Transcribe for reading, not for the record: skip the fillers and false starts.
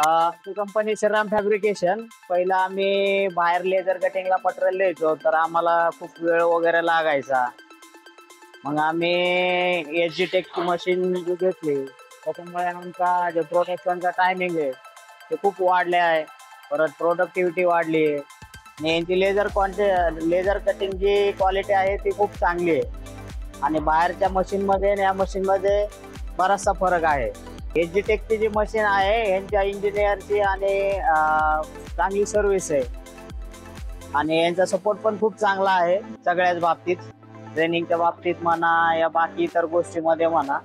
ती company Shriram fabrication. पहिला आम्ही बाहेर लेझर कटिंगला मटेरियल द्यायचो, तर आम्हाला खूप वेळ वगैरे लागायचा. मग आम्ही एच टेकची मशीन घेतली, त्याच्यामुळे आमचा जे प्रोडक्शनचा टायमिंग आहे ते खूप वाढले आहे. परत प्रोडक्टिव्हिटी वाढली आहे आणि यांची लेझर कटिंग जी क्वालिटी आहे ती खूप चांगली आहे. आणि बाहेरच्या मशीनमध्ये आणि या मशीनमध्ये बराचसा फरक आहे. एच टेकची जी मशीन आहे यांच्या इंजिनियरची आणि चांगली सर्व्हिस आहे आणि यांचा सपोर्ट पण खूप चांगला आहे सगळ्याच बाबतीत, ट्रेनिंगच्या बाबतीत म्हणा या बाकी इतर गोष्टीमध्ये म्हणा.